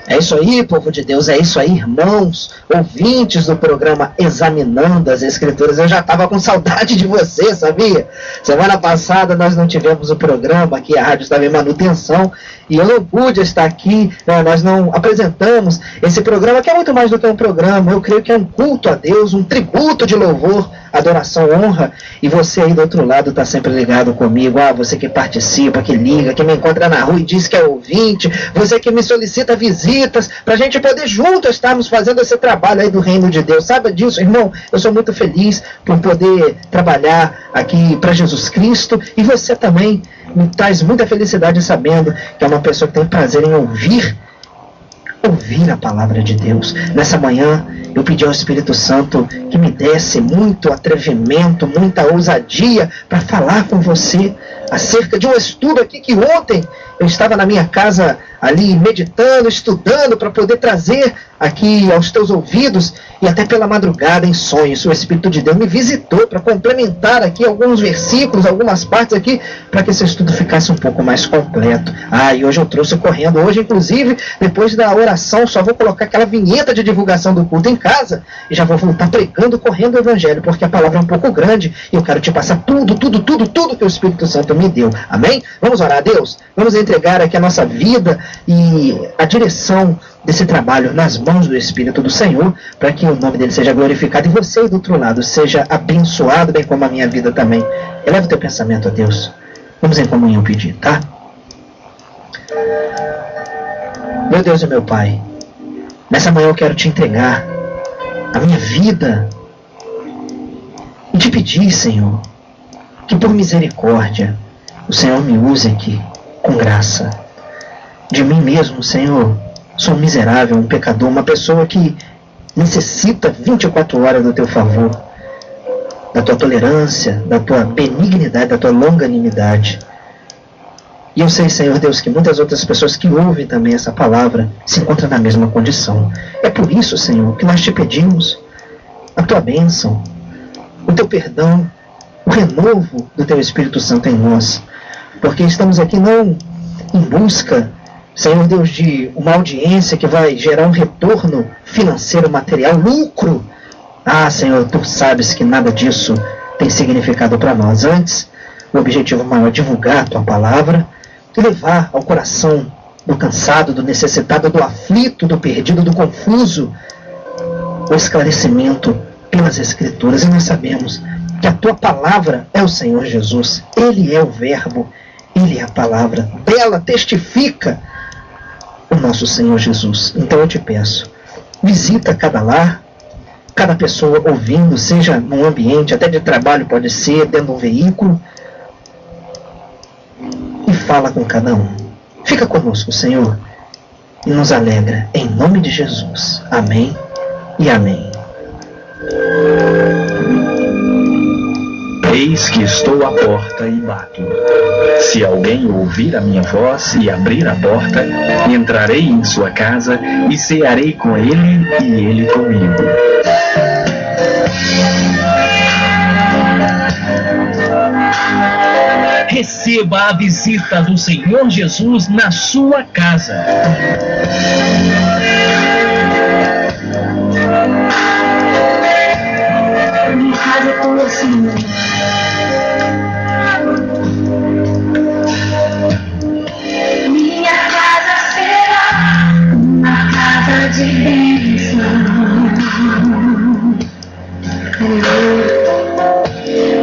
É isso aí, povo de Deus, é isso aí, irmãos, ouvintes do programa Examinando as Escrituras. Eu já estava com saudade de você, sabia? Semana passada nós não tivemos o programa aqui, a rádio estava em manutenção e eu não pude estar aqui, nós não apresentamos esse programa, que é muito mais do que um programa. Eu creio que é um culto a Deus, um tributo de louvor, adoração, honra, e você aí do outro lado está sempre ligado comigo, você que participa, que liga, que me encontra na rua e diz que é ouvinte, você que me solicita visitas, para a gente poder juntos estarmos fazendo esse trabalho aí do reino de Deus. Sabe disso, irmão? Eu sou muito feliz por poder trabalhar aqui para Jesus Cristo, e você também me traz muita felicidade sabendo que é uma pessoa que tem prazer em ouvir a palavra de Deus. Nessa manhã eu pedi ao Espírito Santo que me desse muito atrevimento, muita ousadia para falar com você acerca de um estudo aqui que ontem eu estava na minha casa ali meditando, estudando para poder trazer aqui aos teus ouvidos, e até pela madrugada em sonhos o Espírito de Deus me visitou para complementar aqui alguns versículos, algumas partes aqui, para que esse estudo ficasse um pouco mais completo. E hoje eu trouxe correndo, hoje inclusive, depois da oração, só vou colocar aquela vinheta de divulgação do culto em casa, e já vou voltar pregando, correndo o Evangelho, porque a palavra é um pouco grande, e eu quero te passar tudo que o Espírito Santo me deu. Amém? Vamos orar a Deus? Vamos entregar aqui a nossa vida e a direção desse trabalho nas mãos do Espírito do Senhor, para que o nome dele seja glorificado e você aí do outro lado seja abençoado, bem como a minha vida também. Eleva o teu pensamento a Deus. Vamos em comunhão pedir, tá? Meu Deus e meu Pai, nessa manhã eu quero te entregar a minha vida e te pedir, Senhor, que por misericórdia o Senhor me use aqui com graça. De mim mesmo, Senhor, sou um miserável, um pecador, uma pessoa que necessita 24 horas do teu favor, da tua tolerância, da tua benignidade, da tua longanimidade. E eu sei, Senhor Deus, que muitas outras pessoas que ouvem também essa palavra se encontram na mesma condição. É por isso, Senhor, que nós te pedimos a tua bênção, o teu perdão, o renovo do teu Espírito Santo em nós, porque estamos aqui não em busca, Senhor Deus, de uma audiência que vai gerar um retorno financeiro, material, lucro. Senhor, tu sabes que nada disso tem significado para nós. Antes, o objetivo maior é divulgar a tua palavra e levar ao coração do cansado, do necessitado, do aflito, do perdido, do confuso, o esclarecimento pelas Escrituras. E nós sabemos que a tua palavra é o Senhor Jesus. Ele é o Verbo, ele é a palavra. Dela testifica o nosso Senhor Jesus. Então eu te peço, visita cada lar, cada pessoa ouvindo, seja num ambiente até de trabalho, pode ser dentro de um veículo, e fala com cada um. Fica conosco, Senhor, e nos alegra, em nome de Jesus. Amém e amém. Eis que estou à porta e bato. Se alguém ouvir a minha voz e abrir a porta, entrarei em sua casa e cearei com ele e ele comigo. Receba a visita do Senhor Jesus na sua casa. Minha casa é com o Senhor. Minha casa será uma casa de bênção.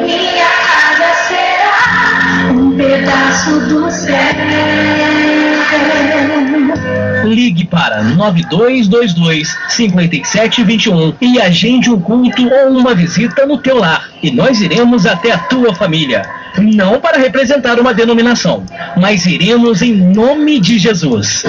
Minha casa será um pedaço do céu. Ligue para 99222-5721 e agende um culto ou uma visita no teu lar. E nós iremos até a tua família. Não para representar uma denominação, mas iremos em nome de Jesus.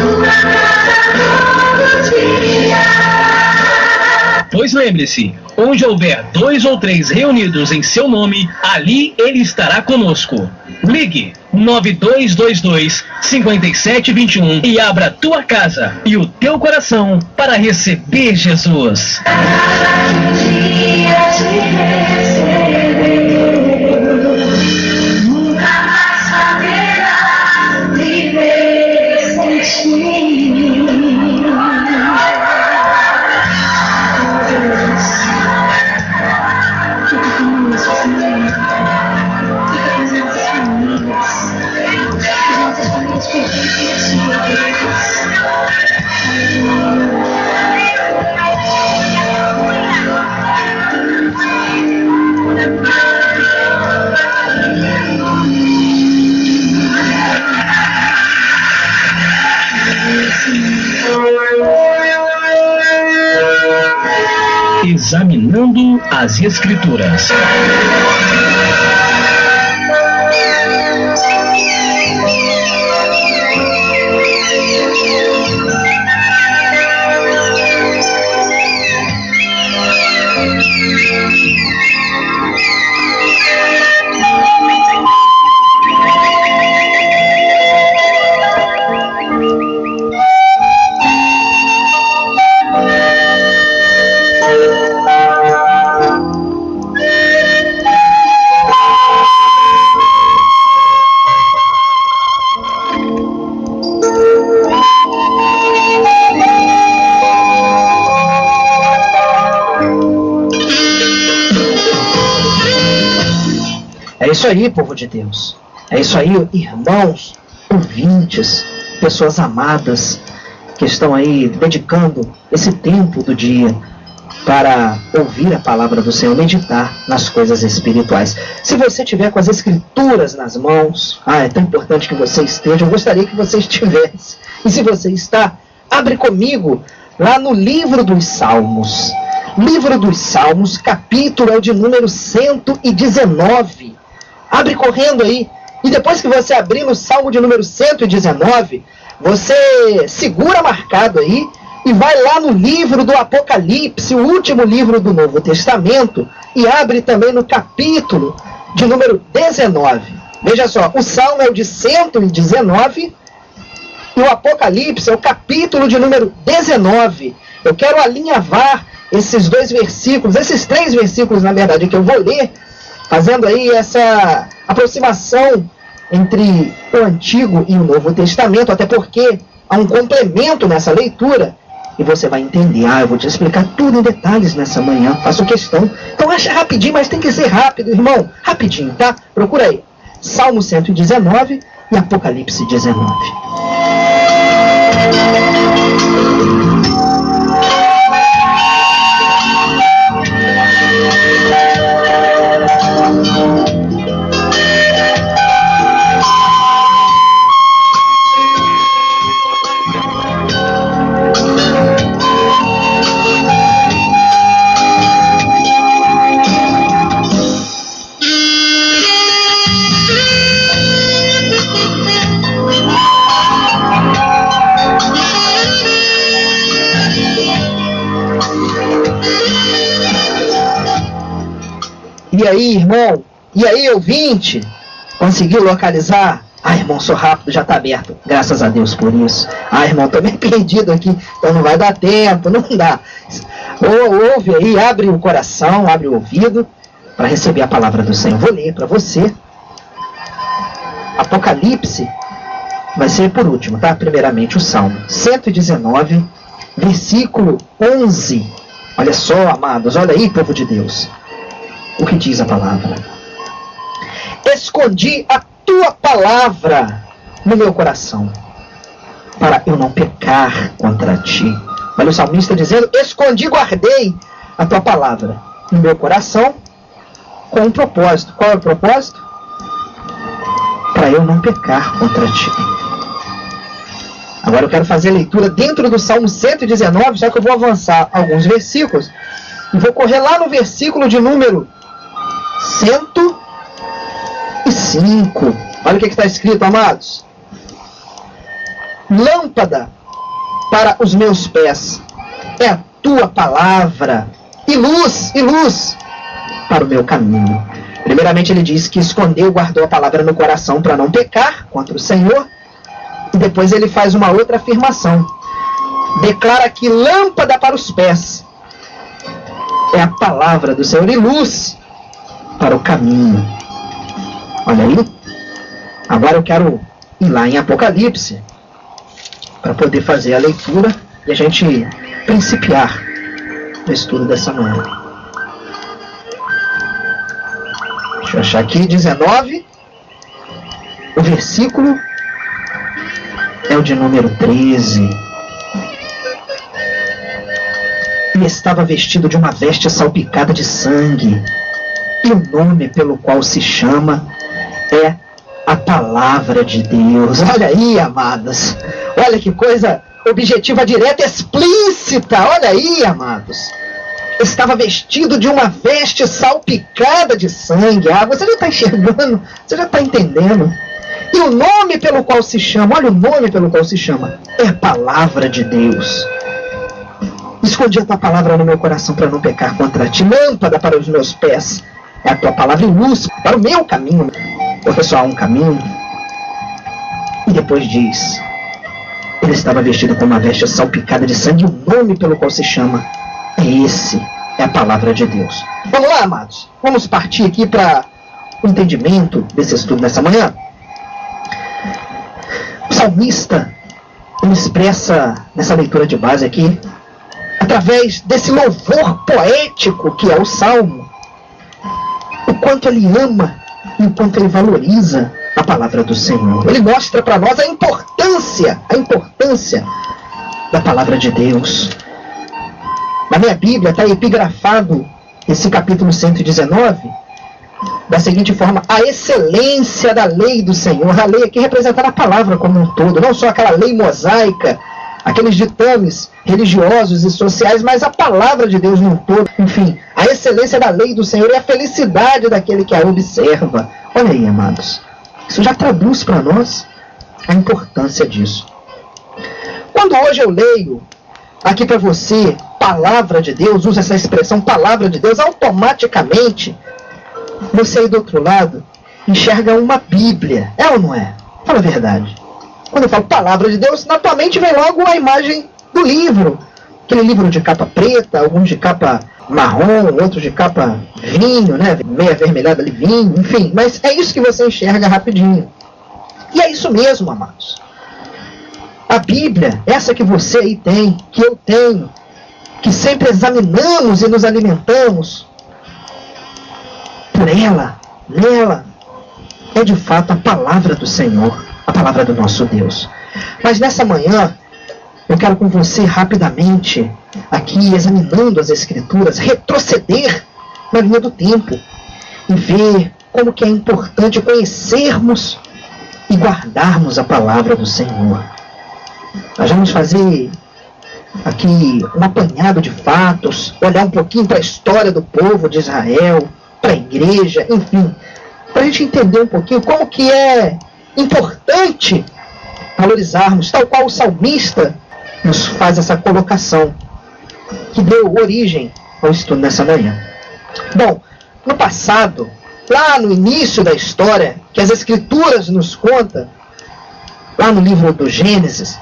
Pois lembre-se, onde houver 2 ou 3 reunidos em seu nome, ali ele estará conosco. Ligue 9222-5721 e abra a tua casa e o teu coração para receber Jesus. Nunca mais saberá viver sem ti. Examinando as Escrituras. É isso aí, povo de Deus. É isso aí, irmãos, ouvintes, pessoas amadas que estão aí dedicando esse tempo do dia para ouvir a palavra do Senhor, meditar nas coisas espirituais. Se você tiver com as Escrituras nas mãos, é tão importante que você esteja, eu gostaria que você estivesse. E se você está, abre comigo lá no livro dos Salmos. Livro dos Salmos, capítulo é o de número 119. Abre correndo aí. E depois que você abrir no Salmo de número 119, você segura marcado aí e vai lá no livro do Apocalipse, o último livro do Novo Testamento, e abre também no capítulo de número 19. Veja só, o Salmo é o de 119 e o Apocalipse é o capítulo de número 19. Eu quero alinhavar esses 2 versículos, esses 3 versículos, na verdade, que eu vou ler, fazendo aí essa aproximação entre o Antigo e o Novo Testamento, até porque há um complemento nessa leitura, e você vai entender. Eu vou te explicar tudo em detalhes nessa manhã, faço questão. Então acha rapidinho, mas tem que ser rápido, irmão, rapidinho, tá? Procura aí, Salmo 119 e Apocalipse 19. E aí, irmão? E aí, ouvinte? Conseguiu localizar? Irmão, sou rápido, já está aberto. Graças a Deus por isso. Irmão, estou meio perdido aqui, então não vai dar tempo, não dá. Ouve aí, abre o coração, abre o ouvido para receber a palavra do Senhor. Vou ler para você. Apocalipse vai ser por último, tá? Primeiramente o Salmo 119, versículo 11. Olha só, amados, olha aí, povo de Deus. O que diz a palavra? Escondi a tua palavra no meu coração, para eu não pecar contra ti. Olha o salmista dizendo, escondi, guardei a tua palavra no meu coração, com um propósito. Qual é o propósito? Para eu não pecar contra ti. Agora eu quero fazer a leitura dentro do Salmo 119, já que eu vou avançar alguns versículos. E vou correr lá no versículo de número 105. Olha o que está escrito, amados. Lâmpada para os meus pés é a tua palavra, e luz para o meu caminho. Primeiramente ele diz que escondeu, guardou a palavra no coração para não pecar contra o Senhor. E depois ele faz uma outra afirmação. Declara que lâmpada para os pés é a palavra do Senhor e luz para o caminho. Olha aí. Agora eu quero ir lá em Apocalipse para poder fazer a leitura e a gente principiar o estudo dessa manhã. Deixa eu achar aqui, 19. O versículo é o de número 13. Ele estava vestido de uma veste salpicada de sangue, e o nome pelo qual se chama é a Palavra de Deus. Olha aí, amados. Olha que coisa objetiva, direta, explícita. Olha aí, amados. Estava vestido de uma veste salpicada de sangue. Ah, você já está enxergando? Você já está entendendo? E o nome pelo qual se chama, olha o nome pelo qual se chama, é a Palavra de Deus. Escondi a tua palavra no meu coração para não pecar contra ti. Lâmpada para os meus pés é a tua palavra e luz para o meu caminho. Professor, há um caminho. E depois diz, ele estava vestido com uma veste salpicada de sangue, e o nome pelo qual se chama é esse, é a palavra de Deus. Vamos lá, amados. Vamos partir aqui para o entendimento desse estudo nessa manhã. O salmista, ele expressa nessa leitura de base aqui, através desse louvor poético que é o Salmo, o quanto ele ama e o quanto ele valoriza a palavra do Senhor. Ele mostra para nós a importância da palavra de Deus. Na minha Bíblia está epigrafado esse capítulo 119 da seguinte forma: a excelência da lei do Senhor. A lei aqui representando a palavra como um todo, não só aquela lei mosaica, aqueles ditames religiosos e sociais, mas a palavra de Deus num todo. Enfim, a excelência da lei do Senhor e a felicidade daquele que a observa. Olha aí, amados, isso já traduz para nós a importância disso. Quando hoje eu leio aqui para você palavra de Deus, usa essa expressão palavra de Deus, automaticamente você aí do outro lado enxerga uma Bíblia. É ou não é? Fala a verdade. Quando eu falo palavra de Deus, na tua mente vem logo a imagem do livro. Aquele livro de capa preta, alguns de capa marrom, outros de capa vinho, né? Meia avermelhada ali, vinho, enfim. Mas é isso que você enxerga rapidinho. E é isso mesmo, amados. A Bíblia, essa que você aí tem, que eu tenho, que sempre examinamos e nos alimentamos por ela, nela, é de fato a palavra do Senhor, a palavra do nosso Deus. Mas nessa manhã, eu quero com você rapidamente, aqui examinando as Escrituras, retroceder na linha do tempo e ver como que é importante conhecermos e guardarmos a palavra do Senhor. Nós vamos fazer aqui um apanhado de fatos, olhar um pouquinho para a história do povo de Israel, para a igreja, enfim, para a gente entender um pouquinho como que é importante valorizarmos, tal qual o salmista nos faz essa colocação, que deu origem ao estudo nessa manhã. Bom, no passado, lá no início da história, que as Escrituras nos contam, lá no livro do Gênesis,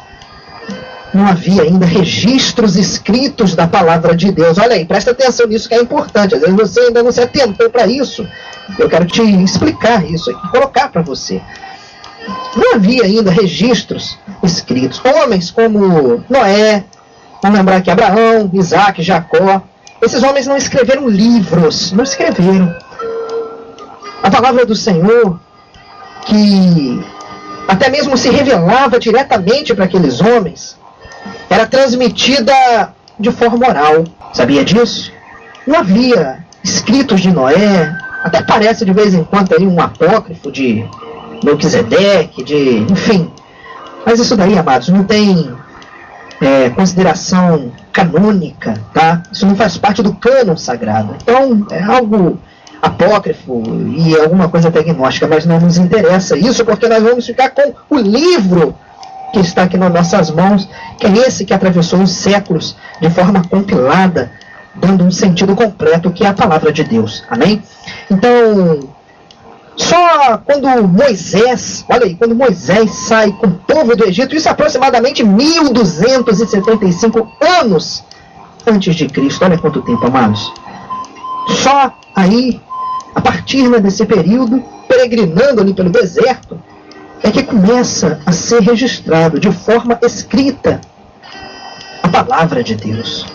não havia ainda registros escritos da palavra de Deus. Olha aí, presta atenção nisso que é importante. Às vezes você ainda não se atentou para isso. Eu quero te explicar isso aqui, colocar para você. Não havia ainda registros escritos. Homens como Noé, vamos lembrar aqui Abraão, Isaac, Jacó. Esses homens não escreveram livros, não escreveram. A palavra do Senhor, que até mesmo se revelava diretamente para aqueles homens, era transmitida de forma oral. Sabia disso? Não havia escritos de Noé, até parece de vez em quando aí um apócrifo de Melquisedeque, enfim. Mas isso daí, amados, não tem consideração canônica, tá? Isso não faz parte do cânon sagrado. Então, é algo apócrifo e alguma coisa até gnóstica, mas não nos interessa isso, porque nós vamos ficar com o livro que está aqui nas nossas mãos, que é esse que atravessou os séculos de forma compilada, dando um sentido completo, que é a palavra de Deus. Amém? Então, só quando Moisés, olha aí, quando Moisés sai com o povo do Egito, isso aproximadamente 1275 anos antes de Cristo. Olha quanto tempo, amados. Só aí, a partir desse período, peregrinando ali pelo deserto, é que começa a ser registrado de forma escrita a palavra de Deus.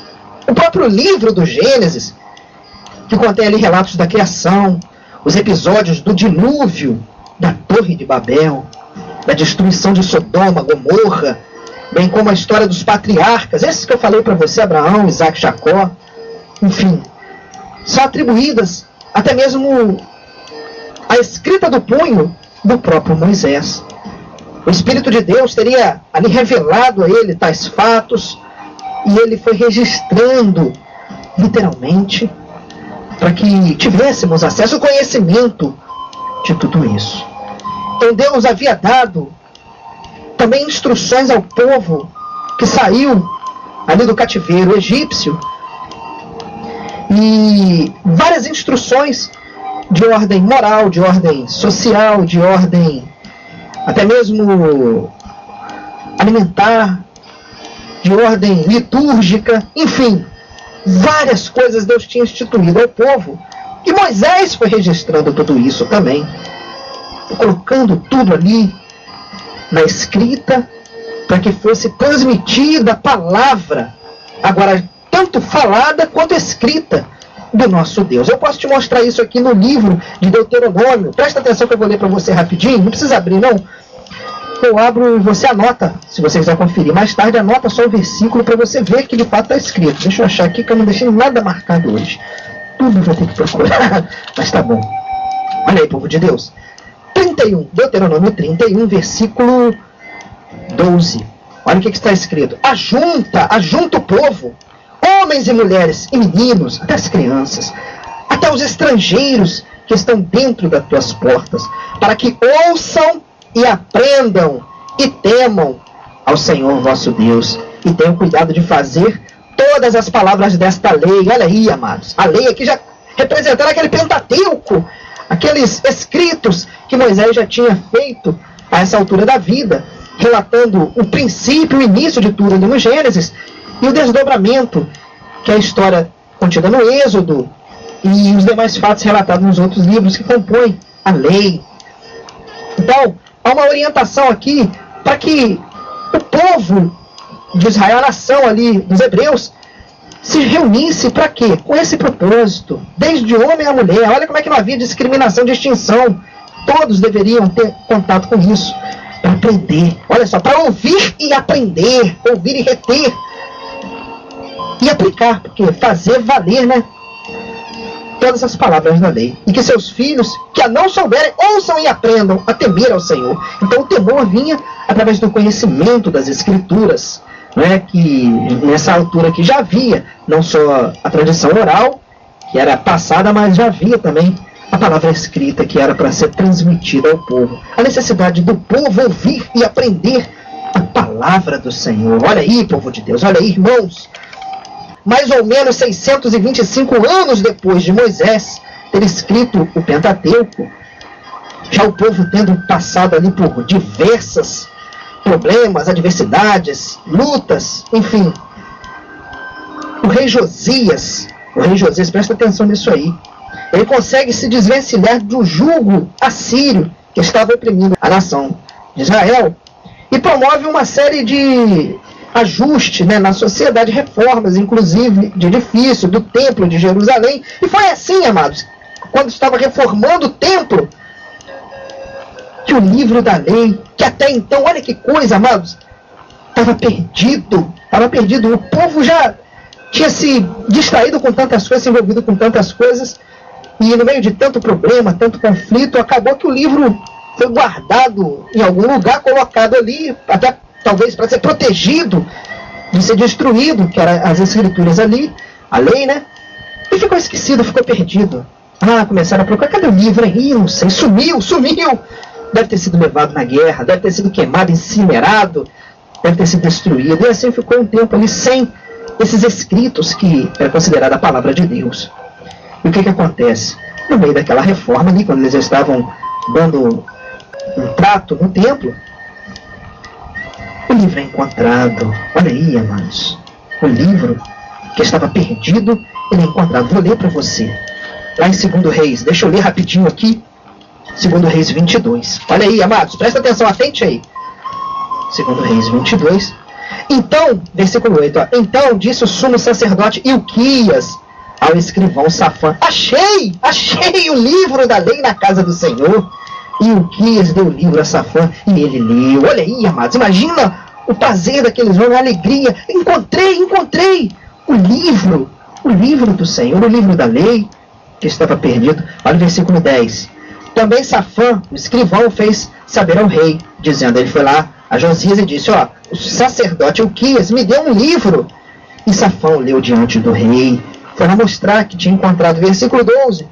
O próprio livro do Gênesis, que contém ali relatos da criação, os episódios do dilúvio, da Torre de Babel, da destruição de Sodoma, Gomorra, bem como a história dos patriarcas, esses que eu falei para você, Abraão, Isaac, Jacó, enfim, são atribuídas até mesmo à escrita do punho do próprio Moisés. O Espírito de Deus teria ali revelado a ele tais fatos, e ele foi registrando, literalmente, para que tivéssemos acesso ao conhecimento de tudo isso. Então Deus havia dado também instruções ao povo que saiu ali do cativeiro egípcio, e várias instruções de ordem moral, de ordem social, de ordem até mesmo alimentar, de ordem litúrgica, enfim, várias coisas Deus tinha instituído ao povo. E Moisés foi registrando tudo isso também, colocando tudo ali na escrita, para que fosse transmitida a palavra, agora tanto falada quanto escrita, do nosso Deus. Eu posso te mostrar isso aqui no livro de Deuteronômio. Presta atenção que eu vou ler para você rapidinho, não precisa abrir não. Eu abro e você anota, se você quiser conferir. Mais tarde anota só o versículo para você ver que de fato está escrito. Deixa eu achar aqui que eu não deixei nada marcado hoje. Tudo vai ter que procurar, mas tá bom. Olha aí, povo de Deus. 31, Deuteronômio 31, versículo 12. Olha o que está escrito. Ajunta o povo, homens e mulheres e meninos, até as crianças, até os estrangeiros que estão dentro das tuas portas, para que ouçam e aprendam e temam ao Senhor vosso Deus, e tenham cuidado de fazer todas as palavras desta lei. Olha aí, amados, a lei aqui já representando aquele Pentateuco, aqueles escritos que Moisés já tinha feito a essa altura da vida, relatando o princípio, o início de tudo ali no Gênesis, e o desdobramento, que é a história contida no Êxodo, e os demais fatos relatados nos outros livros que compõem a lei. Então, há uma orientação aqui para que o povo de Israel, a nação ali dos hebreus, se reunisse para quê? Com esse propósito, desde o homem à mulher. Olha como é que não havia discriminação, distinção. Todos deveriam ter contato com isso, para aprender. Olha só, para ouvir e aprender, ouvir e reter, e aplicar, porque fazer valer, né? Todas as palavras da lei. E que seus filhos, que a não souberem, ouçam e aprendam a temer ao Senhor. Então o temor vinha através do conhecimento das Escrituras, né? Que nessa altura aqui já havia não só a tradição oral, que era passada, mas já havia também a palavra escrita, que era para ser transmitida ao povo. A necessidade do povo ouvir e aprender a palavra do Senhor. Olha aí, povo de Deus, olha aí, irmãos. Mais ou menos 625 anos depois de Moisés ter escrito o Pentateuco, já o povo tendo passado ali por diversos problemas, adversidades, lutas, enfim. O rei Josias, presta atenção nisso aí, ele consegue se desvencilhar do jugo assírio que estava oprimindo a nação de Israel, e promove uma série de ajuste, né, na sociedade, reformas, inclusive de edifício, do templo de Jerusalém. E foi assim, amados, quando estava reformando o templo, que o livro da lei, que até então, olha que coisa, amados, estava perdido. O povo já tinha se distraído com tantas coisas, se envolvido com tantas coisas, e no meio de tanto problema, tanto conflito, acabou que o livro foi guardado em algum lugar, colocado ali, até talvez para ser protegido de ser destruído, que eram as escrituras ali, a lei, né? E ficou esquecido, ficou perdido. Começaram a procurar, cadê o livro? Ih, não sei, sumiu. Deve ter sido levado na guerra, deve ter sido queimado, incinerado, deve ter sido destruído. E assim ficou um tempo ali sem esses escritos que era considerada a palavra de Deus. E o que acontece? No meio daquela reforma ali, quando eles estavam dando um trato no templo, o livro é encontrado. Olha aí, amados. O livro que estava perdido, ele é encontrado. Vou ler para você. Lá em 2 Reis, deixa eu ler rapidinho aqui. 2 Reis 22. Olha aí, amados, presta atenção, atente aí. 2 Reis 22. Então, versículo 8. Então disse o sumo sacerdote Ilquias ao escrivão Safã: Achei o livro da lei na casa do Senhor. E Ilquias deu o livro a Safã e ele leu. Olha aí, amados, imagina o prazer daqueles homens, a alegria. Encontrei o livro do Senhor, o livro da lei que estava perdido. Olha o versículo 10. Também Safã, o escrivão, fez saber ao rei, dizendo, ele foi lá a Josias e disse, o sacerdote Ilquias me deu um livro. E Safã leu diante do rei, foi lá mostrar que tinha encontrado. Versículo 12.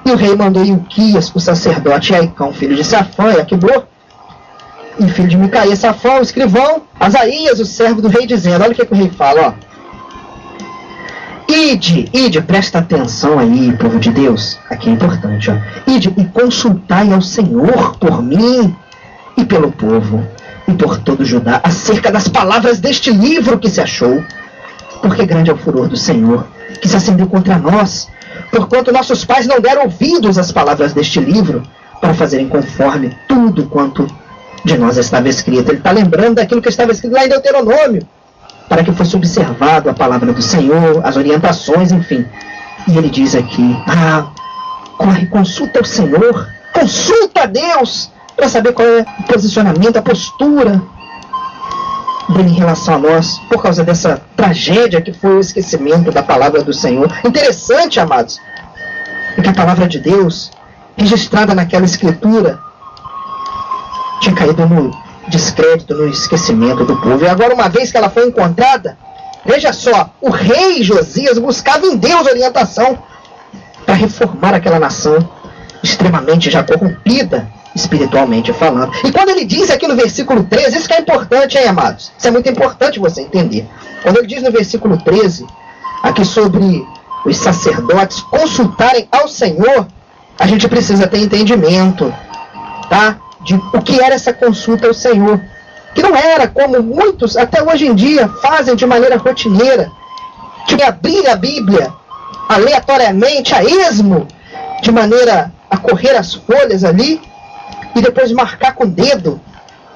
E o rei mandou Ilquias, o sacerdote, e Aicão, filho de Safã, e Aquibor, e filho de Micaías, Safã, o escrivão, Asaías, o servo do rei, dizendo, olha o que o rei fala, Ide, presta atenção aí, povo de Deus, aqui é importante, Ide e consultai ao Senhor por mim e pelo povo e por todo Judá acerca das palavras deste livro que se achou, porque grande é o furor do Senhor que se acendeu contra nós, porquanto nossos pais não deram ouvidos às palavras deste livro para fazerem conforme tudo quanto de nós estava escrito. Ele está lembrando daquilo que estava escrito lá em Deuteronômio, para que fosse observado a palavra do Senhor, as orientações, enfim. E ele diz aqui, corre, consulta o Senhor, consulta a Deus, para saber qual é o posicionamento, a postura dele em relação a nós, por causa dessa tragédia que foi o esquecimento da palavra do Senhor. Interessante, amados, porque a palavra de Deus, registrada naquela escritura, tinha caído no descrédito, no esquecimento do povo. E agora, uma vez que ela foi encontrada, veja só, o rei Josias buscava em Deus orientação para reformar aquela nação extremamente já corrompida, espiritualmente falando. E quando ele diz aqui no versículo 13, isso que é importante, hein, amados? Isso é muito importante você entender. Quando ele diz no versículo 13, aqui sobre os sacerdotes consultarem ao Senhor, a gente precisa ter entendimento, tá? De o que era essa consulta ao Senhor, que não era como muitos até hoje em dia fazem de maneira rotineira, de abrir a Bíblia aleatoriamente, a esmo, de maneira a correr as folhas ali e depois marcar com o dedo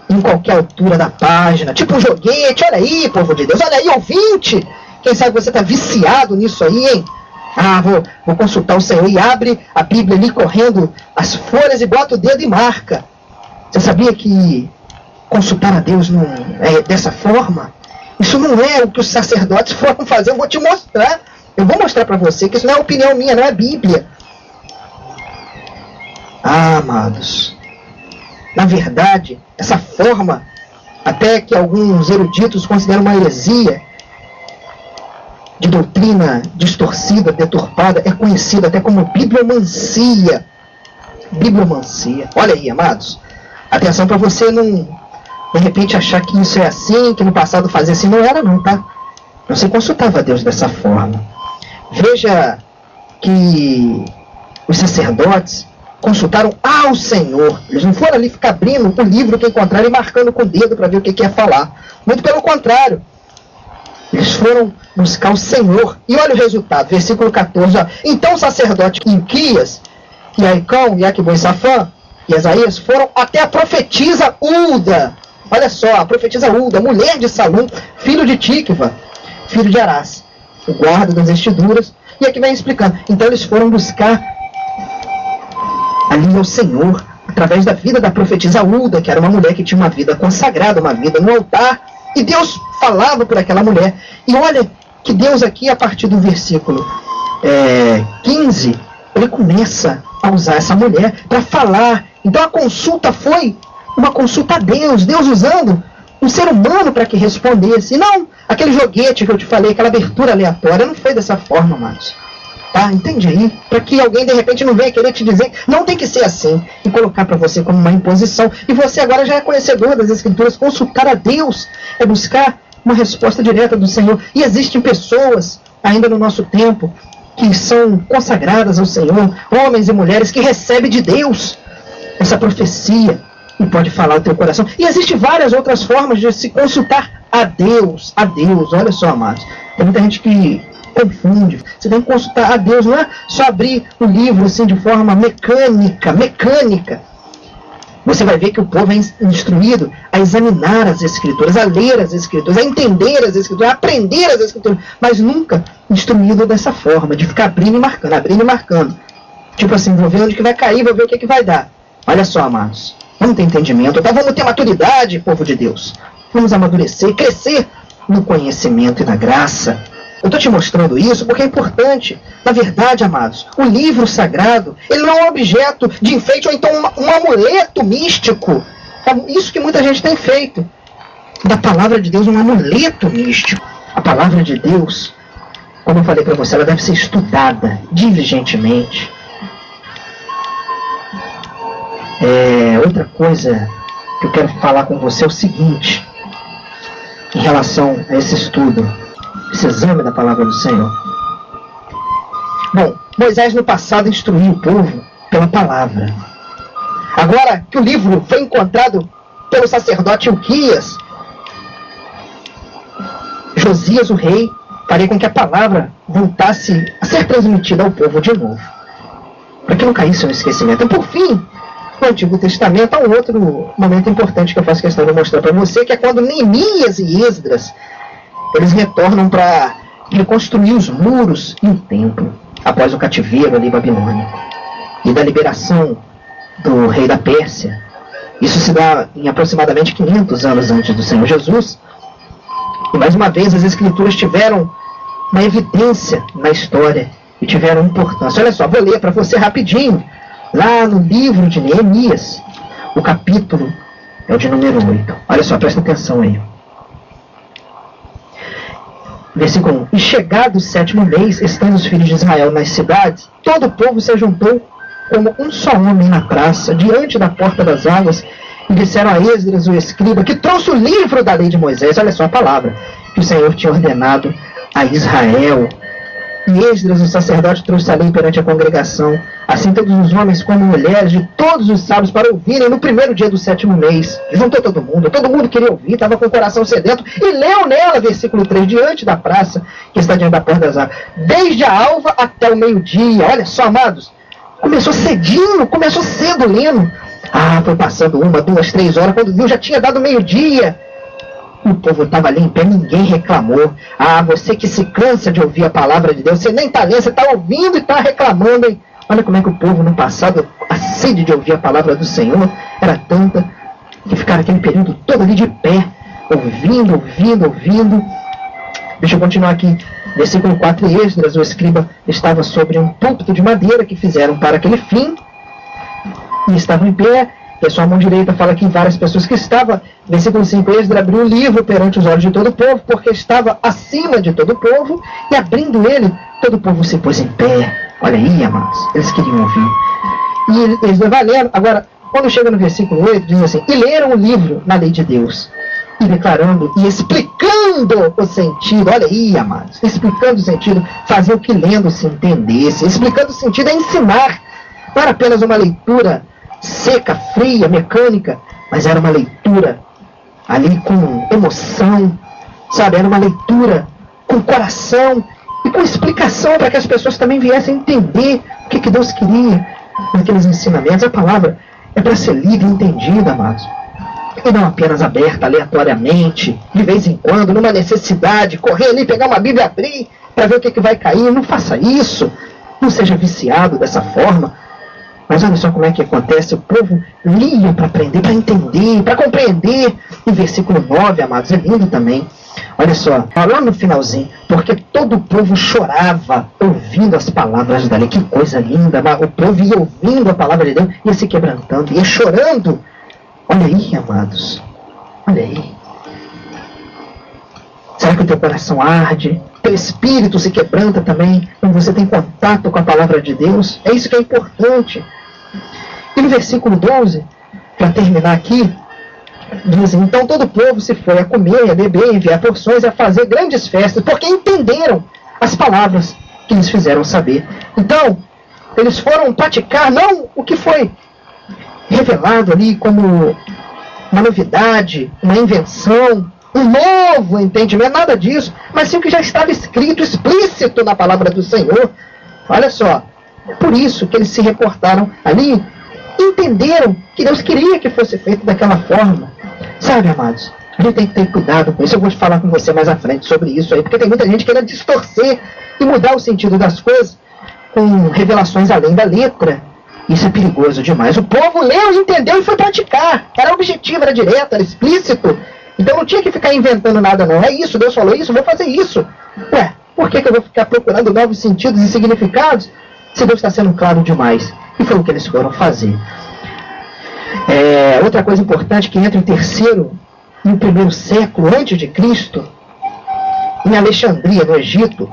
em qualquer altura da página, tipo um joguete. Olha aí, povo de Deus, olha aí, ouvinte, quem sabe você está viciado nisso aí, hein? Vou consultar o Senhor, e abre a Bíblia ali correndo as folhas e bota o dedo e marca. Você sabia que consultar a Deus não é dessa forma? Isso não é o que os sacerdotes foram fazer. Eu vou te mostrar. Eu vou mostrar para você que isso não é opinião minha, não é Bíblia. Amados, na verdade, essa forma, até que alguns eruditos consideram uma heresia, de doutrina distorcida, deturpada, é conhecida até como bibliomancia. Bibliomancia. Olha aí, amados. Atenção para você não, de repente, achar que isso é assim, que no passado fazia assim. Não era não, tá? Não se consultava a Deus dessa forma. Veja que os sacerdotes consultaram ao Senhor. Eles não foram ali ficar abrindo o livro que encontraram e marcando com o dedo para ver o que ia falar. Muito pelo contrário. Eles foram buscar o Senhor. E olha o resultado, versículo 14. Então o sacerdote Ilquias, e Aicão, e Aquibor e Safã, e Asaías foram até a profetisa Ulda. Olha só, a profetisa Ulda, mulher de Salum, filho de Tikva, filho de Arás, o guarda das vestiduras. E aqui vem explicando. Então eles foram buscar ali ao Senhor, através da vida da profetisa Ulda, que era uma mulher que tinha uma vida consagrada, uma vida no altar. E Deus falava por aquela mulher. E olha que Deus aqui, a partir do versículo 15, ele começa a usar essa mulher para falar Então a consulta foi uma consulta a Deus, Deus usando um ser humano para que respondesse. E não aquele joguete que eu te falei, aquela abertura aleatória. Não foi dessa forma, amados. Tá? Entende aí? Para que alguém de repente não venha querer te dizer, não tem que ser assim, e colocar para você como uma imposição. E você agora já é conhecedor das Escrituras. Consultar a Deus é buscar uma resposta direta do Senhor. E existem pessoas, ainda no nosso tempo, que são consagradas ao Senhor, homens e mulheres que recebem de Deus essa profecia e pode falar o teu coração. E existem várias outras formas de se consultar a Deus. A Deus, olha só, amados. Tem muita gente que confunde. Você tem que consultar a Deus, não é só abrir o livro assim de forma mecânica. Você vai ver que o povo é instruído a examinar as Escrituras, a ler as Escrituras, a entender as Escrituras, a aprender as Escrituras, mas nunca instruído dessa forma, de ficar abrindo e marcando. Tipo assim, vou ver onde que vai cair, vou ver o que vai dar. Olha só, amados, vamos ter entendimento, tá? Vamos ter maturidade, povo de Deus. Vamos amadurecer, crescer no conhecimento e na graça. Eu estou te mostrando isso porque é importante. Na verdade, amados, o livro sagrado, ele não é um objeto de enfeite ou então um amuleto místico. É isso que muita gente tem feito. Da palavra de Deus, um amuleto místico. A palavra de Deus, como eu falei para você, ela deve ser estudada diligentemente. Outra coisa que eu quero falar com você é o seguinte, em relação a esse estudo, esse exame da palavra do Senhor. Bom, Moisés no passado instruiu o povo pela palavra. Agora que o livro foi encontrado pelo sacerdote Ilquias, Josias, o rei, faria com que a palavra voltasse a ser transmitida ao povo de novo, para que não caísse no esquecimento. E por fim, no Antigo Testamento, há um outro momento importante que eu faço questão de mostrar para você, que é quando Neemias e Esdras eles retornam para reconstruir os muros e o templo após o cativeiro ali babilônico e da liberação do rei da Pérsia. Isso se dá em aproximadamente 500 anos antes do Senhor Jesus. E mais uma vez as Escrituras tiveram uma evidência na história e tiveram importância. Olha só, vou ler para você rapidinho, lá no livro de Neemias, o capítulo é o de número 8. Olha só, presta atenção aí. Versículo 1. E chegado o 7º mês, estando os filhos de Israel nas cidades, todo o povo se ajuntou como um só homem na praça, diante da porta das águas, e disseram a Esdras, o escriba, que trouxe o livro da lei de Moisés, olha só a palavra, que o Senhor tinha ordenado a Israel. E Esdras, o sacerdote, trouxe a lei perante a congregação, assim todos os homens como mulheres, de todos os sábios, para ouvirem no primeiro dia do 7º mês. Juntou todo mundo queria ouvir, estava com o coração sedento, e leu nela, versículo 3, diante da praça, que está diante da porta das águas, desde a alva até o meio-dia. Olha só, amados, começou cedinho, começou cedo lendo. Foi passando 1, 2, 3 horas, quando viu, já tinha dado meio-dia. O povo estava ali em pé, ninguém reclamou. Você que se cansa de ouvir a palavra de Deus, você nem está lendo, você está ouvindo e está reclamando, hein? Olha como é que o povo no passado, a sede de ouvir a palavra do Senhor era tanta que ficaram aquele período todo ali de pé, ouvindo. Deixa eu continuar aqui. Versículo 4, e Esdras, o escriba, estava sobre um púlpito de madeira que fizeram para aquele fim, e estavam em pé. E a sua mão direita fala aqui várias pessoas que estavam. Versículo 5, Esdras abriu o livro perante os olhos de todo o povo, porque estava acima de todo o povo, e abrindo ele, todo o povo se pôs em pé. Olha aí, amados, eles queriam ouvir. E eles vai lendo. Agora, quando chega no versículo 8, diz assim, e leram o livro na lei de Deus, e declarando e explicando o sentido. Olha aí, amados, explicando o sentido, fazer o que lendo se entendesse. Explicando o sentido é ensinar. Não era apenas uma leitura seca, fria, mecânica, mas era uma leitura ali com emoção, sabe? Era uma leitura com coração e com explicação para que as pessoas também viessem entender o que Deus queria naqueles ensinamentos. A palavra é para ser lida e entendida, amados, e não apenas aberta aleatoriamente, de vez em quando, numa necessidade, correr ali, pegar uma Bíblia e abrir para ver o que vai cair. Não faça isso, não seja viciado dessa forma. Mas olha só como é que acontece. O povo lia para aprender, para entender, para compreender. E versículo 9, amados, é lindo também. Olha só, lá no finalzinho, porque todo o povo chorava ouvindo as palavras da lei. Que coisa linda, mas o povo ia ouvindo a palavra de Deus, ia se quebrantando, ia chorando. Olha aí, amados, olha aí. Será que o teu coração arde? Teu espírito se quebranta também quando você tem contato com a palavra de Deus? É isso que é importante. E no versículo 12, para terminar aqui, dizem: então todo o povo se foi a comer, a beber, a enviar porções, a fazer grandes festas, porque entenderam as palavras que lhes fizeram saber. Então, eles foram praticar não o que foi revelado ali como uma novidade, uma invenção, um novo entendimento, nada disso, mas sim o que já estava escrito, explícito na palavra do Senhor. Olha só, é por isso que eles se reportaram ali, entenderam que Deus queria que fosse feito daquela forma. Sabe, amados, a gente tem que ter cuidado com isso. Eu vou falar com você mais à frente sobre isso aí, porque tem muita gente querendo distorcer e mudar o sentido das coisas com revelações além da letra. Isso é perigoso demais. O povo leu, entendeu e foi praticar. Era objetivo, era direto, era explícito. Então não tinha que ficar inventando nada não. É isso, Deus falou isso, vou fazer isso. Ué, por que eu vou ficar procurando novos sentidos e significados se Deus está sendo claro demais? E foi o que eles foram fazer. Outra coisa importante que entra em terceiro e no primeiro século antes de Cristo, em Alexandria, no Egito,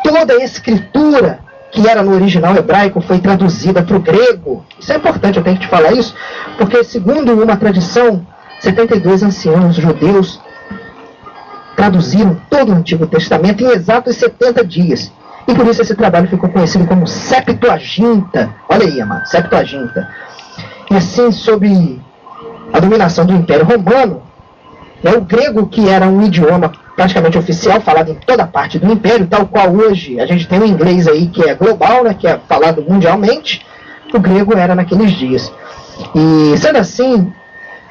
toda a escritura que era no original hebraico foi traduzida para o grego. Isso é importante, eu tenho que te falar isso, porque segundo uma tradição, 72 anciãos judeus traduziram todo o Antigo Testamento em exatos 70 dias. E por isso esse trabalho ficou conhecido como Septuaginta. Olha aí, amado, Septuaginta. E assim, sob a dominação do Império Romano, o grego, que era um idioma praticamente oficial, falado em toda parte do Império, tal qual hoje a gente tem o inglês aí, que é global, né, que é falado mundialmente, o grego era naqueles dias. E sendo assim,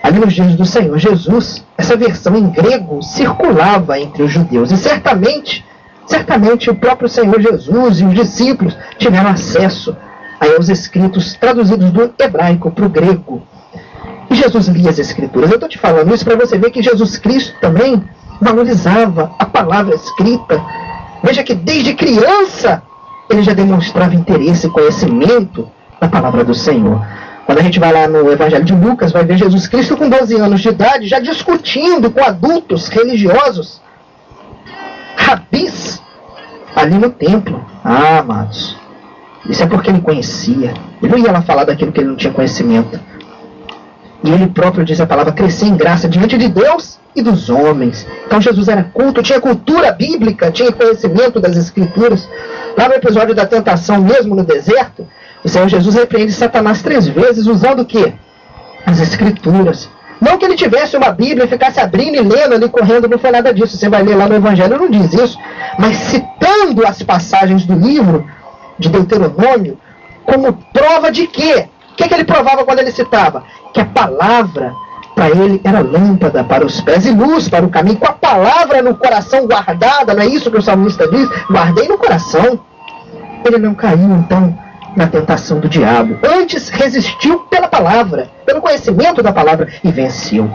ali nos dias do Senhor Jesus, essa versão em grego circulava entre os judeus. E certamente o próprio Senhor Jesus e os discípulos tiveram acesso aos escritos traduzidos do hebraico para o grego. E Jesus lia as escrituras. Eu estou te falando isso para você ver que Jesus Cristo também valorizava a palavra escrita. Veja que desde criança ele já demonstrava interesse e conhecimento na palavra do Senhor. Quando a gente vai lá no Evangelho de Lucas, vai ver Jesus Cristo com 12 anos de idade, já discutindo com adultos religiosos, rabis, ali no templo. Ah, amados, isso é porque ele conhecia. Ele não ia lá falar daquilo que ele não tinha conhecimento. E ele próprio diz a palavra: crescer em graça diante de Deus e dos homens. Então Jesus era culto, tinha cultura bíblica, tinha conhecimento das escrituras. Lá no episódio da tentação, mesmo no deserto, o Senhor Jesus repreende Satanás 3 vezes, usando o quê? As escrituras. Não que ele tivesse uma Bíblia e ficasse abrindo e lendo ali, correndo, não foi nada disso. Você vai ler lá no Evangelho, não diz isso. Mas citando as passagens do livro de Deuteronômio, como prova de quê? O que ele provava quando ele citava? Que a palavra para ele era lâmpada para os pés e luz para o caminho. Com a palavra no coração guardada, não é isso que o salmista diz? Guardei no coração. Ele não caiu, então, na tentação do diabo. Antes resistiu pela palavra, pelo conhecimento da palavra, e venceu.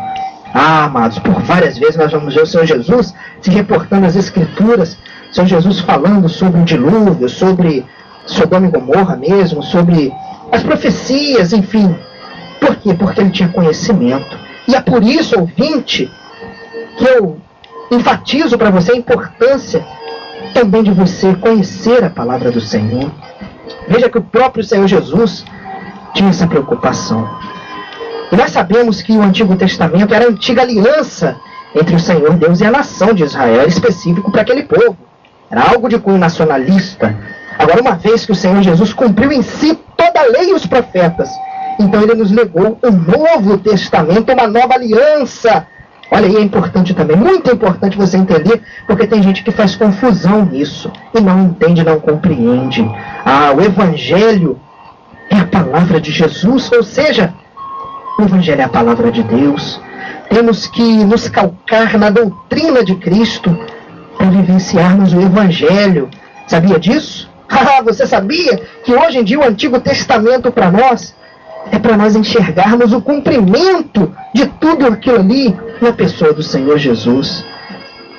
Ah, amados, por várias vezes nós vamos ver o Senhor Jesus se reportando às Escrituras, o Senhor Jesus falando sobre o dilúvio, sobre Sodoma e Gomorra mesmo, sobre as profecias, enfim. Por quê? Porque ele tinha conhecimento. E é por isso, ouvinte, que eu enfatizo para você a importância também de você conhecer a palavra do Senhor. Veja que o próprio Senhor Jesus tinha essa preocupação. E nós sabemos que o Antigo Testamento era a antiga aliança entre o Senhor Deus e a nação de Israel, era específico para aquele povo. Era algo de cunho nacionalista. Agora, uma vez que o Senhor Jesus cumpriu em si toda a lei e os profetas, então ele nos legou um novo testamento, uma nova aliança. Olha aí, é importante também, muito importante você entender, porque tem gente que faz confusão nisso, e não entende, não compreende. Ah, o Evangelho é a palavra de Jesus, ou seja, o Evangelho é a palavra de Deus. Temos que nos calcar na doutrina de Cristo para vivenciarmos o Evangelho. Sabia disso? Ah, você sabia que hoje em dia o Antigo Testamento para nós é para nós enxergarmos o cumprimento de tudo aquilo ali na pessoa do Senhor Jesus.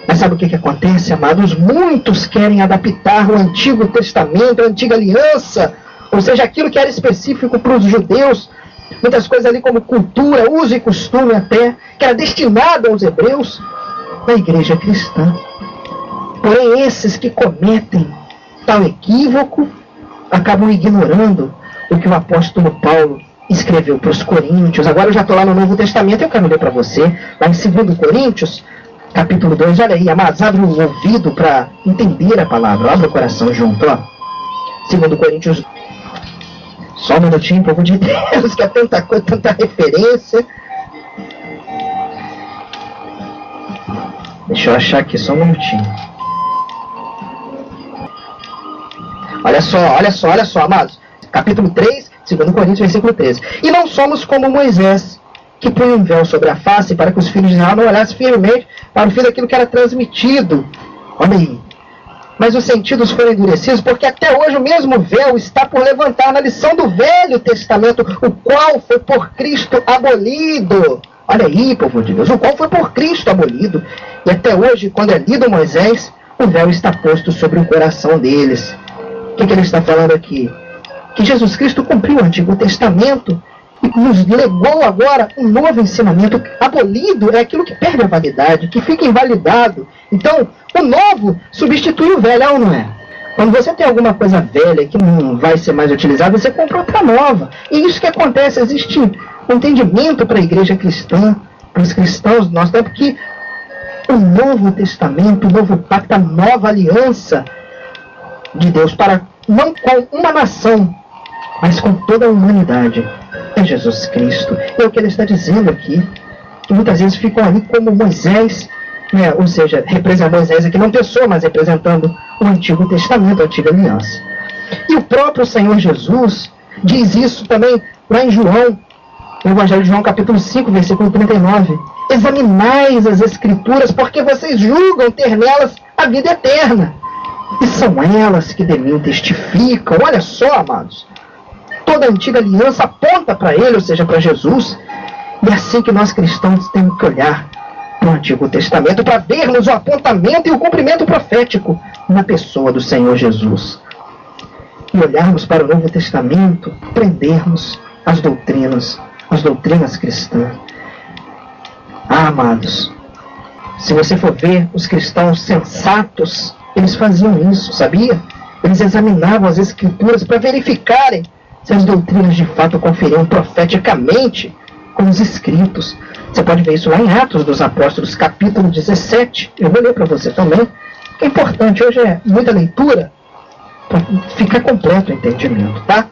Mas sabe o que acontece, amados? Muitos querem adaptar o Antigo Testamento, a Antiga Aliança, ou seja, aquilo que era específico para os judeus, muitas coisas ali como cultura, uso e costume até, que era destinado aos hebreus, na igreja cristã. Porém, esses que cometem tal equívoco acabam ignorando o que o apóstolo Paulo escreveu para os Coríntios. Agora eu já estou lá no Novo Testamento, eu quero ler para você, lá em 2 Coríntios, capítulo 2, olha aí, amados, abre o ouvido para entender a palavra, abre o coração junto, ó. 2 Coríntios, só um minutinho, povo de Deus, que é tanta coisa, tanta referência. Deixa eu achar aqui, só um minutinho. Olha só, amados. Capítulo 3, 2 Coríntios, versículo 13. E não somos como Moisés, que põe um véu sobre a face para que os filhos de Israel não olhassem firmemente para o fim daquilo que era transmitido. Olha aí. Mas os sentidos foram endurecidos, porque até hoje o mesmo véu está por levantar na lição do Velho Testamento, o qual foi por Cristo abolido. Olha aí, povo de Deus, o qual foi por Cristo abolido. E até hoje, quando é lido Moisés, o véu está posto sobre o coração deles. O que ele está falando aqui? Que Jesus Cristo cumpriu o Antigo Testamento e nos legou agora um novo ensinamento. Abolido é aquilo que perde a validade, que fica invalidado. Então, o novo substitui o velho, ou não é? Quando você tem alguma coisa velha que não vai ser mais utilizada, você compra outra nova. E isso que acontece, existe um entendimento para a igreja cristã, para os cristãos do nosso tempo, que o Novo Testamento, o Novo Pacto, a nova aliança de Deus, para não com uma nação, mas com toda a humanidade, é Jesus Cristo. É o que ele está dizendo aqui, que muitas vezes ficam ali como Moisés, né? Ou seja, representa Moisés aqui não pessoa, mas representando o Antigo Testamento, a Antiga Aliança. E o próprio Senhor Jesus diz isso também lá em João, no Evangelho de João, capítulo 5, versículo 39. Examinais as Escrituras, porque vocês julgam ter nelas a vida eterna. E são elas que de mim testificam. Olha só, amados. Toda a Antiga Aliança aponta para ele, ou seja, para Jesus. E é assim que nós cristãos temos que olhar para o Antigo Testamento, para vermos o apontamento e o cumprimento profético na pessoa do Senhor Jesus. E olharmos para o Novo Testamento, aprendermos as doutrinas cristãs. Ah, amados, se você for ver os cristãos sensatos, eles faziam isso, sabia? Eles examinavam as Escrituras para verificarem se as doutrinas de fato conferiam profeticamente com os escritos. Você pode ver isso lá em Atos dos Apóstolos, capítulo 17. Eu vou ler para você também. É importante, hoje é muita leitura para ficar completo o entendimento, tá?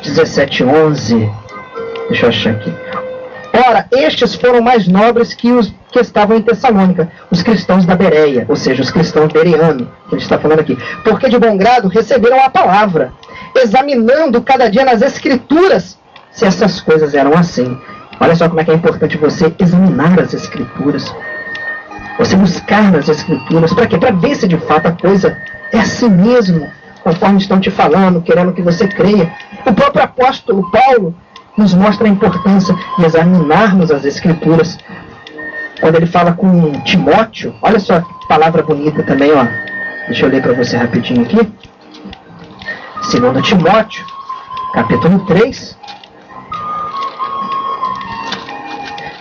17:11. Deixa eu achar aqui. Ora, estes foram mais nobres que os que estavam em Tessalônica, os cristãos da Bereia, ou seja, os cristãos bereanos, que ele está falando aqui, porque de bom grado receberam a palavra, examinando cada dia nas Escrituras se essas coisas eram assim. Olha só como é que é importante você examinar as Escrituras, você buscar nas Escrituras, para quê? Para ver se de fato a coisa é assim mesmo, conforme estão te falando, querendo que você creia. O próprio apóstolo Paulo nos mostra a importância de examinarmos as Escrituras. Quando ele fala com Timóteo, olha só que palavra bonita também, ó. Deixa eu ler para você rapidinho aqui. 2 Timóteo, capítulo 3,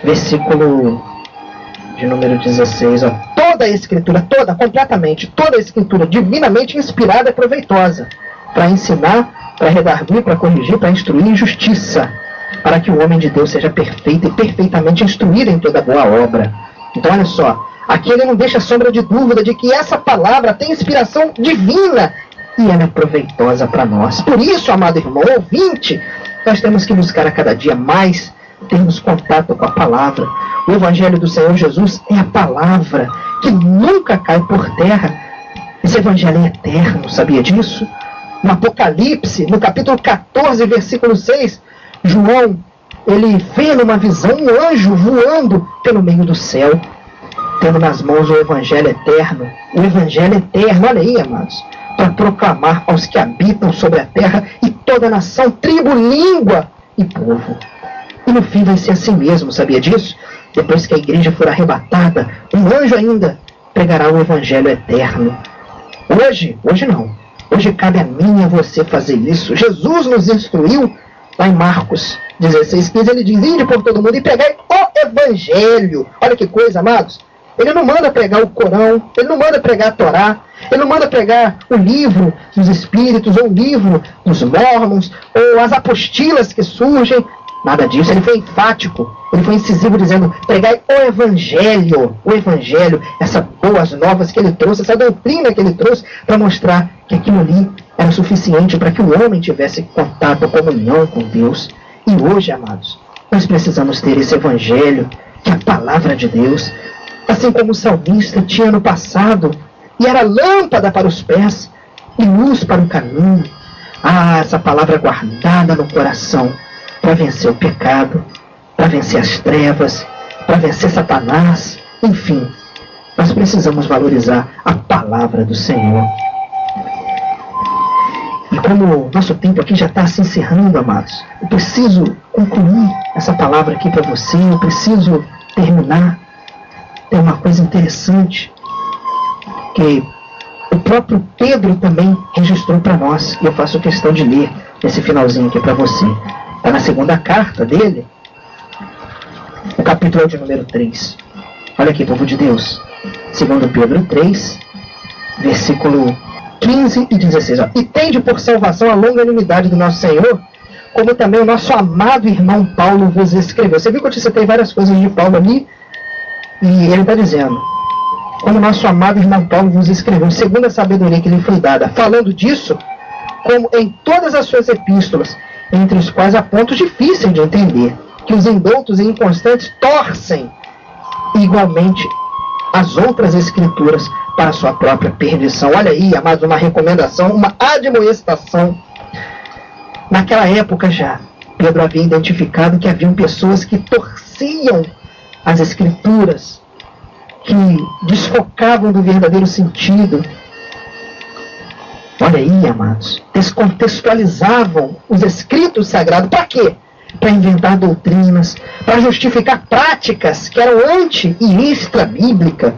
versículo de número 16, ó. Toda a Escritura, completamente, toda a Escritura divinamente inspirada é proveitosa para ensinar, para redarguir, para corrigir, para instruir em justiça, para que o homem de Deus seja perfeito e perfeitamente instruído em toda boa obra. Então, olha só, aqui ele não deixa sombra de dúvida de que essa palavra tem inspiração divina e ela é proveitosa para nós. Por isso, amado irmão, ouvinte, nós temos que buscar a cada dia mais termos contato com a palavra. O Evangelho do Senhor Jesus é a palavra que nunca cai por terra. Esse Evangelho é eterno, sabia disso? No Apocalipse, no capítulo 14, versículo 6, João, ele vê numa visão um anjo voando pelo meio do céu, tendo nas mãos o Evangelho eterno. O Evangelho eterno, olha aí, amados, para proclamar aos que habitam sobre a terra e toda nação, tribo, língua e povo. E no fim vai ser assim mesmo, sabia disso? Depois que a igreja for arrebatada, um anjo ainda pregará o evangelho eterno. Hoje não. Hoje cabe a mim e a você fazer isso. Jesus nos instruiu, lá em Marcos 16:15, ele diz: ide por todo mundo e pregai o evangelho. Olha que coisa, amados. Ele não manda pregar o Corão, ele não manda pregar a Torá, ele não manda pregar o livro dos Espíritos, ou o livro dos Mormons, ou as apostilas que surgem. Nada disso. Ele foi enfático, ele foi incisivo, dizendo: pregai o Evangelho, essas boas novas que ele trouxe, essa doutrina que ele trouxe, para mostrar que aquilo ali era suficiente para que o homem tivesse contato, comunhão com Deus. E hoje, amados, nós precisamos ter esse Evangelho, que é a palavra de Deus, assim como o salmista tinha no passado, e era lâmpada para os pés e luz para o caminho. Essa palavra guardada no coração, para vencer o pecado, para vencer as trevas, para vencer Satanás. Enfim, nós precisamos valorizar a palavra do Senhor. E como o nosso tempo aqui já está se encerrando, amados, eu preciso concluir essa palavra aqui para você, eu preciso terminar. Tem uma coisa interessante que o próprio Pedro também registrou para nós, e eu faço questão de ler esse finalzinho aqui para você. Está na segunda carta dele, o capítulo de número 3. Olha aqui, povo de Deus. 2 Pedro 3, versículo 15 e 16. E tende por salvação a longanimidade do nosso Senhor, como também o nosso amado irmão Paulo vos escreveu. Você viu que eu te citei várias coisas de Paulo ali? E ele está dizendo: como nosso amado irmão Paulo vos escreveu, segundo a sabedoria que lhe foi dada, falando disso, como em todas as suas epístolas, entre os quais há pontos difíceis de entender, que os indoutos e inconstantes torcem igualmente as outras escrituras para a sua própria perdição. Olha aí, amados, uma recomendação, uma admoestação. Naquela época já, Pedro havia identificado que haviam pessoas que torciam as escrituras, que desfocavam do verdadeiro sentido. Olha aí, amados, descontextualizavam os escritos sagrados. Para quê? Para inventar doutrinas, para justificar práticas que eram anti e extra-bíblicas.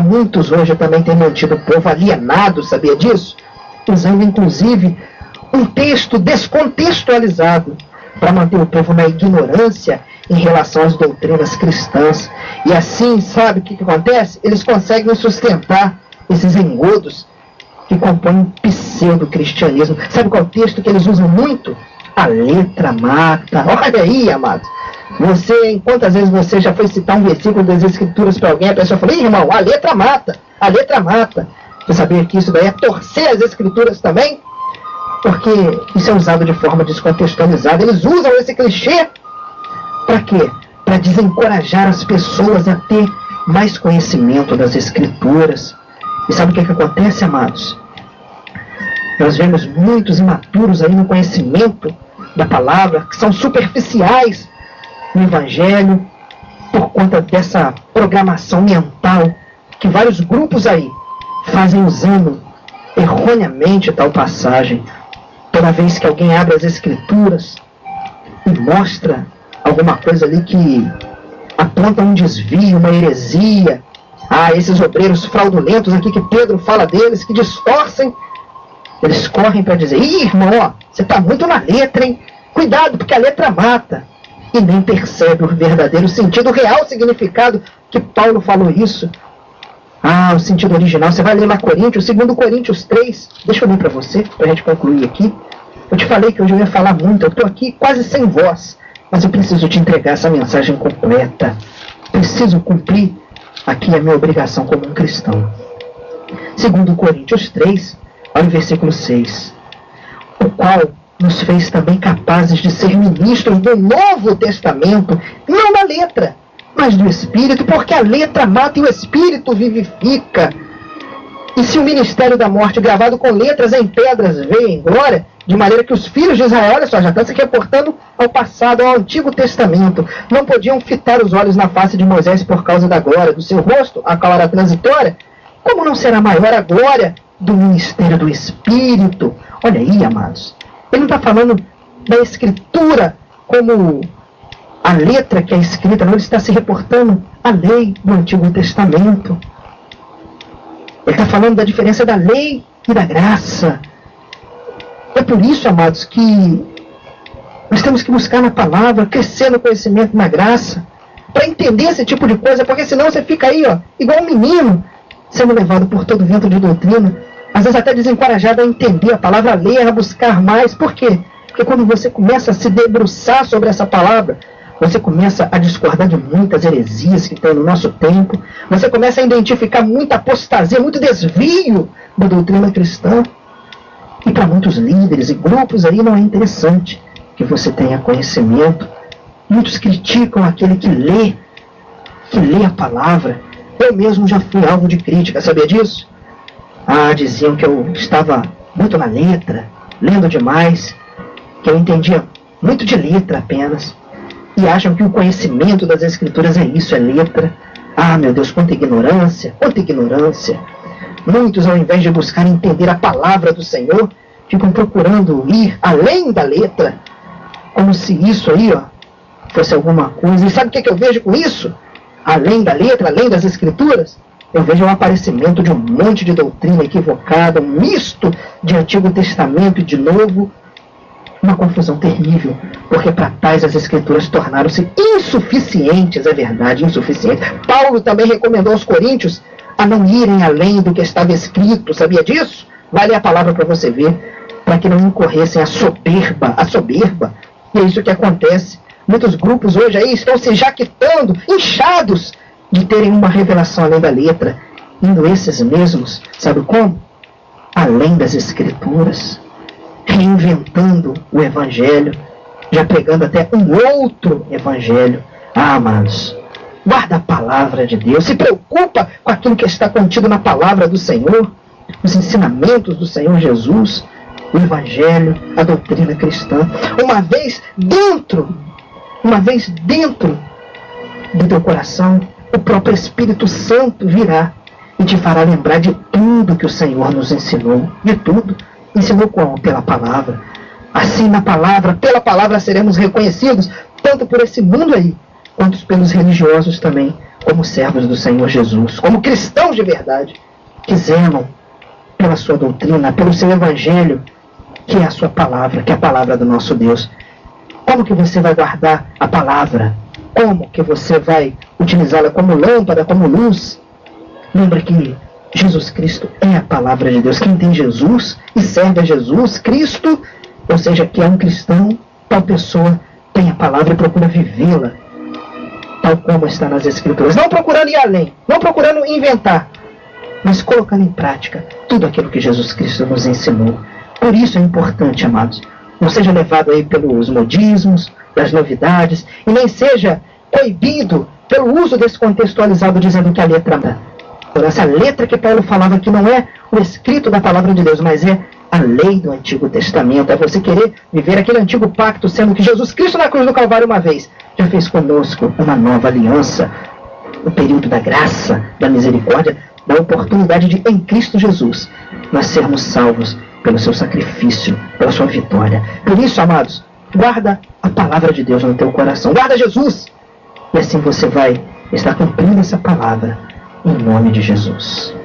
Muitos hoje também têm mantido o povo alienado, sabia disso? Usando inclusive um texto descontextualizado para manter o povo na ignorância em relação às doutrinas cristãs. E assim, sabe o que acontece? Eles conseguem sustentar esses engodos que compõem um pseudo-cristianismo. Sabe qual é o texto que eles usam muito? A letra mata. Olha aí, amados. Quantas vezes você já foi citar um versículo das Escrituras para alguém, a pessoa fala: irmão, a letra mata. A letra mata. Você sabia que isso daí é torcer as Escrituras também? Porque isso é usado de forma descontextualizada. Eles usam esse clichê para quê? Para desencorajar as pessoas a ter mais conhecimento das Escrituras. E sabe o que acontece, amados? Nós vemos muitos imaturos aí no conhecimento da palavra, que são superficiais no Evangelho, por conta dessa programação mental que vários grupos aí fazem usando erroneamente tal passagem. Toda vez que alguém abre as Escrituras e mostra alguma coisa ali que aponta um desvio, uma heresia, esses obreiros fraudulentos aqui que Pedro fala deles, que distorcem, eles correm para dizer: irmão, você está muito na letra, hein? Cuidado, porque a letra mata. E nem percebe o verdadeiro sentido, o real significado que Paulo falou isso. O sentido original, você vai ler lá Coríntios, 2 Coríntios 3, deixa eu ler para você, para a gente concluir aqui. Eu te falei que hoje eu ia falar muito, eu estou aqui quase sem voz, mas eu preciso te entregar essa mensagem completa. Preciso cumprir aqui a minha obrigação como um cristão. 2 Coríntios 3, olha o versículo 6. O qual nos fez também capazes de ser ministros do Novo Testamento, não da letra, mas do Espírito, porque a letra mata e o Espírito vivifica. E se o ministério da morte, gravado com letras em pedras, veio em glória, de maneira que os filhos de Israel, olha só, já está se reportando ao passado, ao Antigo Testamento, não podiam fitar os olhos na face de Moisés por causa da glória do seu rosto, a qual era transitória, como não será maior a glória do ministério do Espírito? Olha aí, amados, ele não está falando da Escritura como a letra que é escrita, não, ele está se reportando à lei do Antigo Testamento. Ele está falando da diferença da lei e da graça. É por isso, amados, que nós temos que buscar na palavra, crescer no conhecimento, na graça, para entender esse tipo de coisa, porque senão você fica aí, ó, igual um menino, sendo levado por todo vento de doutrina, às vezes até desencorajado a entender a palavra, a ler, a buscar mais. Por quê? Porque quando você começa a se debruçar sobre essa palavra, você começa a discordar de muitas heresias que estão no nosso tempo, você começa a identificar muita apostasia, muito desvio da doutrina cristã. E para muitos líderes e grupos aí não é interessante que você tenha conhecimento. Muitos criticam aquele que lê a palavra. Eu mesmo já fui alvo de crítica, sabia disso? Diziam que eu estava muito na letra, lendo demais, que eu entendia muito de letra apenas, e acham que o conhecimento das Escrituras é isso, é letra. Meu Deus, quanta ignorância, quanta ignorância. Muitos, ao invés de buscar entender a palavra do Senhor, ficam procurando ir além da letra, como se isso aí, fosse alguma coisa. E sabe o que eu vejo com isso? Além da letra, além das Escrituras, eu vejo o aparecimento de um monte de doutrina equivocada, um misto de Antigo Testamento e de Novo, uma confusão terrível, porque para tais as Escrituras tornaram-se insuficientes, é verdade, insuficientes. Paulo também recomendou aos coríntios a não irem além do que estava escrito, sabia disso? Vale a palavra para você ver, para que não incorressem a soberba, e é isso que acontece. Muitos grupos hoje aí estão se jaquitando, inchados de terem uma revelação além da letra, indo esses mesmos, sabe como? Além das Escrituras, reinventando o Evangelho, já pregando até um outro Evangelho. Amados, guarda a palavra de Deus, se preocupa com aquilo que está contido na palavra do Senhor, os ensinamentos do Senhor Jesus, o Evangelho, a doutrina cristã. Uma vez dentro do teu coração, o próprio Espírito Santo virá e te fará lembrar de tudo que o Senhor nos ensinou, de tudo. Ensinou como? Pela palavra. Assim, na palavra, pela palavra seremos reconhecidos, tanto por esse mundo aí, quanto pelos religiosos também, como servos do Senhor Jesus, como cristãos de verdade, que zelam pela sua doutrina, pelo seu Evangelho, que é a sua palavra, que é a palavra do nosso Deus. Como que você vai guardar a palavra? Como que você vai utilizá-la como lâmpada, como luz? Lembra que Jesus Cristo é a palavra de Deus. Quem tem Jesus e serve a Jesus Cristo, ou seja, que é um cristão, tal pessoa tem a palavra e procura vivê-la, tal como está nas Escrituras. Não procurando ir além, não procurando inventar, mas colocando em prática tudo aquilo que Jesus Cristo nos ensinou. Por isso é importante, amados, não seja levado aí pelos modismos, das novidades, e nem seja coibido pelo uso desse contextualizado dizendo que a letra, essa letra que Paulo falava que não é o escrito da palavra de Deus, mas é a lei do Antigo Testamento. É você querer viver aquele antigo pacto, sendo que Jesus Cristo na cruz do Calvário uma vez já fez conosco uma nova aliança, o período da graça, da misericórdia, da oportunidade de, em Cristo Jesus, nós sermos salvos pelo seu sacrifício, pela sua vitória. Por isso, amados, guarda a palavra de Deus no teu coração, guarda Jesus, e assim você vai estar cumprindo essa palavra em nome de Jesus.